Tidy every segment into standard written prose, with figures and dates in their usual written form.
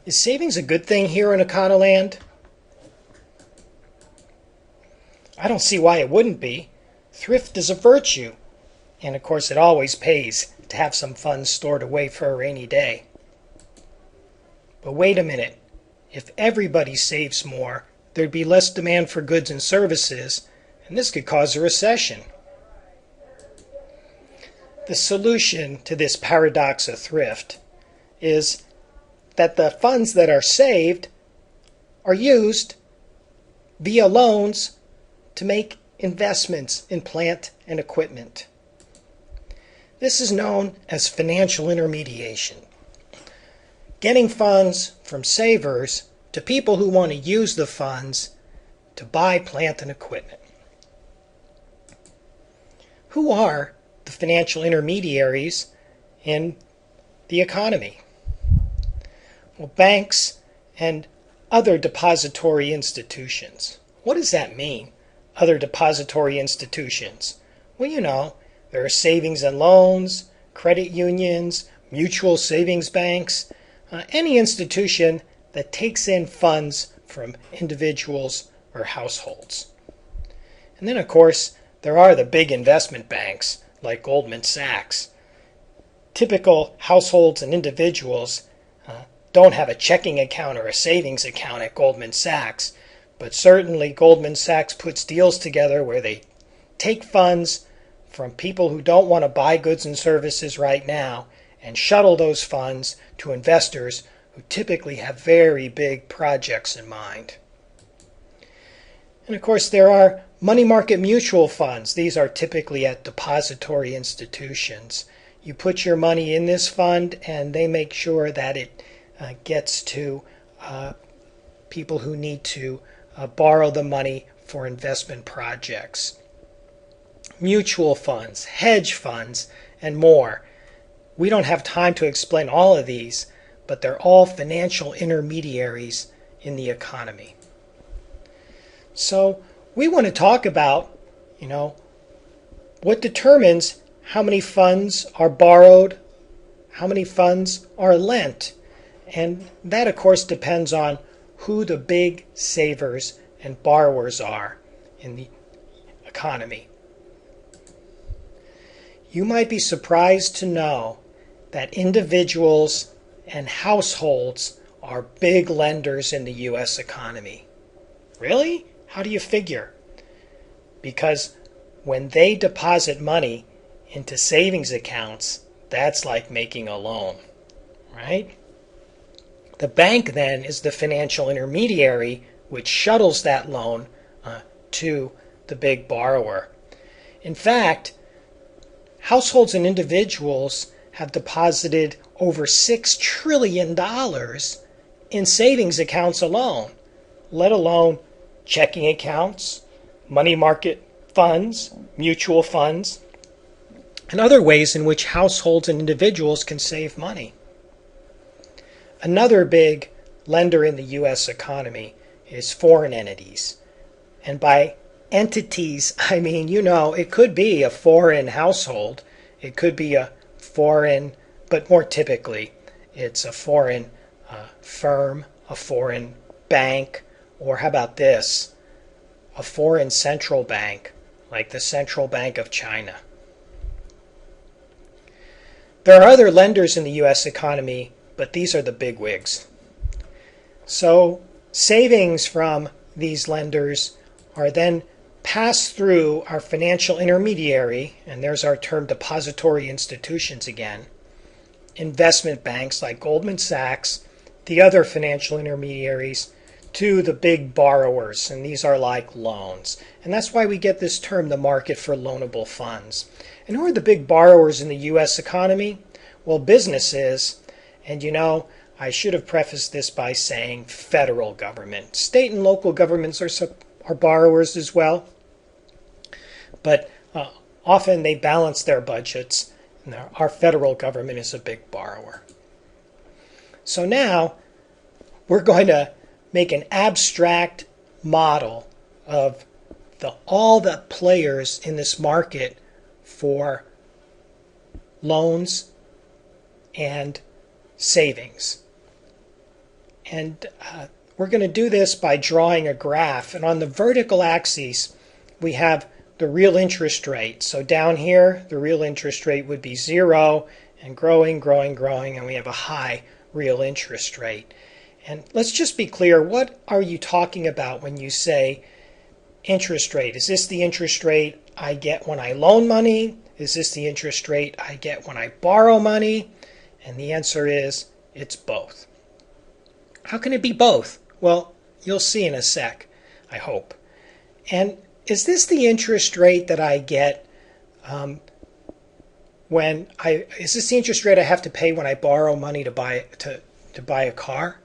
Is savings a good thing here in Econoland? I don't see why it wouldn't be. Thrift is a virtue, and of course it always pays to have some funds stored away for a rainy day. But wait a minute. If everybody saves more, there'd be less demand for goods and services, and this could cause a recession. The solution to this paradox of thrift is that the funds that are saved are used via loans to make investments in plant and equipment. This is known as financial intermediation. Getting funds from savers to people who want to use the funds to buy plant and equipment. Who are the financial intermediaries in the economy? Well, banks and other depository institutions. What does that mean, other depository institutions? Well, there are savings and loans, credit unions, mutual savings banks, any institution that takes in funds from individuals or households. And then, of course, there are the big investment banks like Goldman Sachs. Typical households and individuals don't have a checking account or a savings account at Goldman Sachs, but certainly Goldman Sachs puts deals together where they take funds from people who don't want to buy goods and services right now and shuttle those funds to investors who typically have very big projects in mind. And of course, there are money market mutual funds. These are typically at depository institutions. You put your money in this fund and they make sure that it gets to people who need to borrow the money for investment projects. Mutual funds, hedge funds, and more. We don't have time to explain all of these, but they're all financial intermediaries in the economy. So we want to talk about, what determines how many funds are borrowed, how many funds are lent. And that, of course, depends on who the big savers and borrowers are in the economy. You might be surprised to know that individuals and households are big lenders in the U.S. economy. Really? How do you figure? Because when they deposit money into savings accounts, that's like making a loan, right? The bank then is the financial intermediary which shuttles that loan to the big borrower. In fact, households and individuals have deposited over $6 trillion in savings accounts alone, let alone checking accounts, money market funds, mutual funds, and other ways in which households and individuals can save money. Another big lender in the U.S. economy is foreign entities. And by entities, I mean, it could be a foreign household. It could be a foreign, but more typically, it's a foreign firm, a foreign bank, or how about this? A foreign central bank, like the Central Bank of China. There are other lenders in the U.S. economy, but these are the bigwigs. So savings from these lenders are then passed through our financial intermediary, and there's our term depository institutions again, investment banks like Goldman Sachs, the other financial intermediaries, to the big borrowers, and these are like loans. And that's why we get this term, the market for loanable funds. And who are the big borrowers in the U.S. economy? Well, businesses, and I should have prefaced this by saying federal government. State and local governments are borrowers as well, but often they balance their budgets, and our federal government is a big borrower. So now we're going to make an abstract model of all the players in this market for loans and savings. And we're going to do this by drawing a graph. And on the vertical axis, we have the real interest rate. So down here, the real interest rate would be 0 and growing, growing, growing, and we have a high real interest rate. And let's just be clear, what are you talking about when you say interest rate? Is this the interest rate I get when I loan money? Is this the interest rate I get when I borrow money? And the answer is, it's both. How can it be both? Well, you'll see in a sec, I hope. And is this the interest rate that I get is this the interest rate I have to pay when I borrow money to buy a car?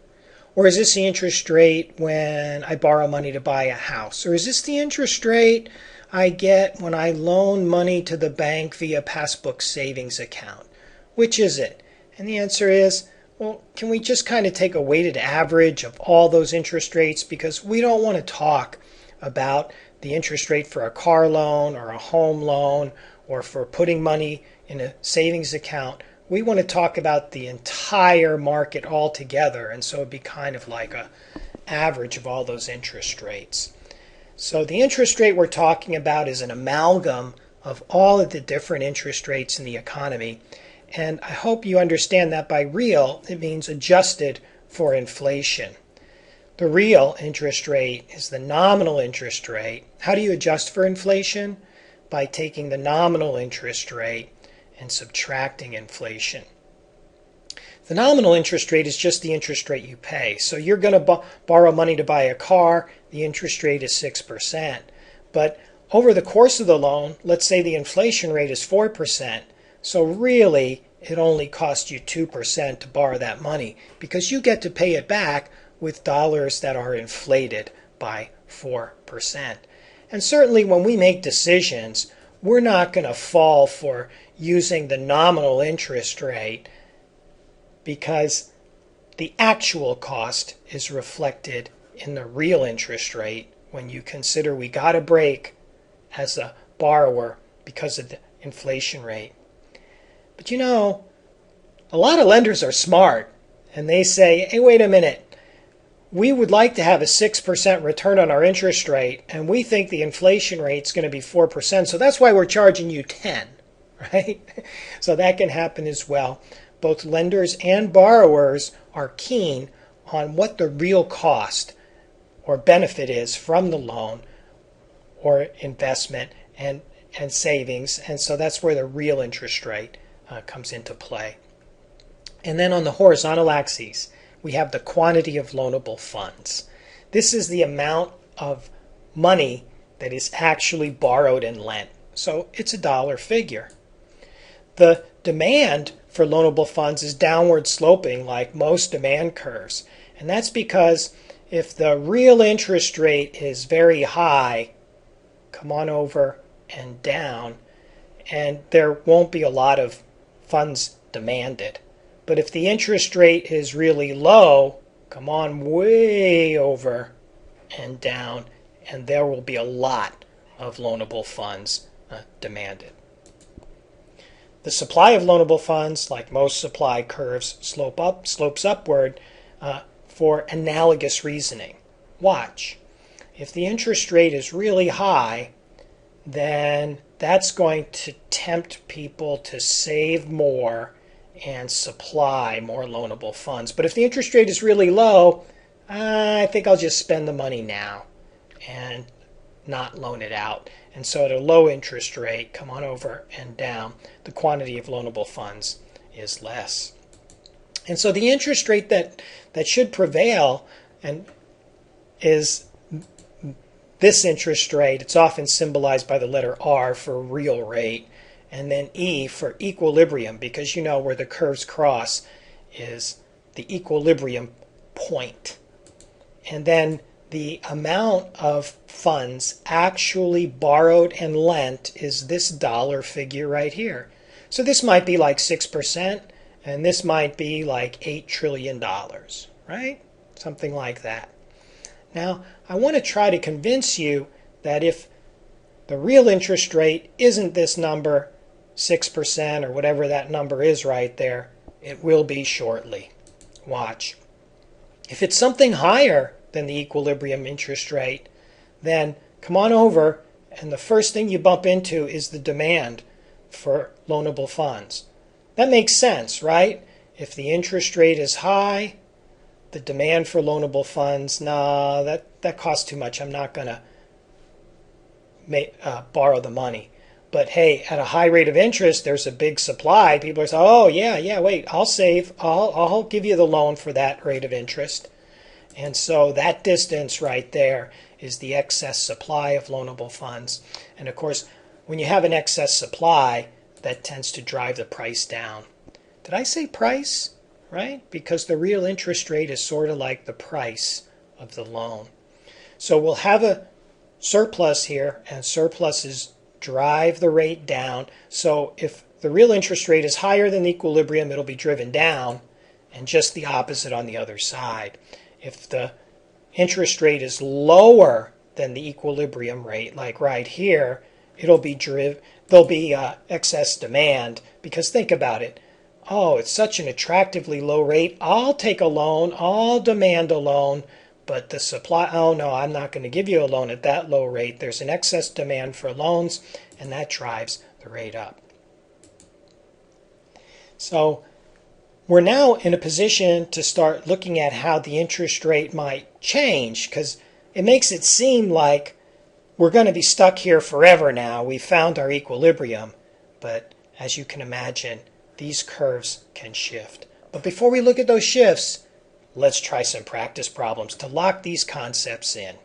Or is this the interest rate when I borrow money to buy a house? Or is this the interest rate I get when I loan money to the bank via passbook savings account? Which is it? And the answer is, well, can we just kind of take a weighted average of all those interest rates? Because we don't want to talk about the interest rate for a car loan or a home loan or for putting money in a savings account. We want to talk about the entire market altogether, and so it'd be kind of like an average of all those interest rates. So the interest rate we're talking about is an amalgam of all of the different interest rates in the economy. And I hope you understand that by real, it means adjusted for inflation. The real interest rate is the nominal interest rate. How do you adjust for inflation? By taking the nominal interest rate and subtracting inflation. The nominal interest rate is just the interest rate you pay. So you're going to borrow money to buy a car. The interest rate is 6%. But over the course of the loan, let's say the inflation rate is 4%. So really, it only costs you 2% to borrow that money because you get to pay it back with dollars that are inflated by 4%. And certainly when we make decisions, we're not going to fall for using the nominal interest rate because the actual cost is reflected in the real interest rate when you consider we got a break as a borrower because of the inflation rate. But you know, a lot of lenders are smart and they say, hey, wait a minute. We would like to have a 6% return on our interest rate, and we think the inflation rate is going to be 4%, so that's why we're charging you 10, right? So that can happen as well. Both lenders and borrowers are keen on what the real cost or benefit is from the loan or investment and savings, and so that's where the real interest rate comes into play. And then on the horizontal axis, we have the quantity of loanable funds. This is the amount of money that is actually borrowed and lent. So it's a dollar figure. The demand for loanable funds is downward sloping like most demand curves. And that's because if the real interest rate is very high, come on over and down, and there won't be a lot of funds demanded. But if the interest rate is really low, come on way over and down, and there will be a lot of loanable funds demanded. The supply of loanable funds, like most supply curves, slopes upward for analogous reasoning. Watch. If the interest rate is really high, then that's going to tempt people to save more and supply more loanable funds. But if the interest rate is really low, I think I'll just spend the money now and not loan it out. And so at a low interest rate, come on over and down, the quantity of loanable funds is less. And so the interest rate that should prevail and is this interest rate. It's often symbolized by the letter R for real rate, and then E for equilibrium, because you know where the curves cross is the equilibrium point. And then the amount of funds actually borrowed and lent is this dollar figure right here. So this might be like 6%, and this might be like $8 trillion, right? Something like that. Now, I want to try to convince you that if the real interest rate isn't this number, 6% or whatever that number is right there, it will be shortly. Watch. If it's something higher than the equilibrium interest rate, then come on over, and the first thing you bump into is the demand for loanable funds. That makes sense, right? If the interest rate is high, the demand for loanable funds, nah, that costs too much. I'm not going to borrow the money. But hey, at a high rate of interest, there's a big supply. People are saying, oh, yeah, wait, I'll save. I'll give you the loan for that rate of interest. And so that distance right there is the excess supply of loanable funds. And of course, when you have an excess supply, that tends to drive the price down. Did I say price? Right? Because the real interest rate is sort of like the price of the loan. So we'll have a surplus here, and surpluses drive the rate down. So if the real interest rate is higher than the equilibrium, it'll be driven down, and just the opposite on the other side. If the interest rate is lower than the equilibrium rate, like right here, there'll be excess demand, because think about it. Oh, it's such an attractively low rate. I'll take a loan. I'll demand a loan. But the supply, oh no, I'm not going to give you a loan at that low rate. There's an excess demand for loans, and that drives the rate up. So we're now in a position to start looking at how the interest rate might change, because it makes it seem like we're going to be stuck here forever now. We've found our equilibrium. But as you can imagine, these curves can shift. But before we look at those shifts, let's try some practice problems to lock these concepts in.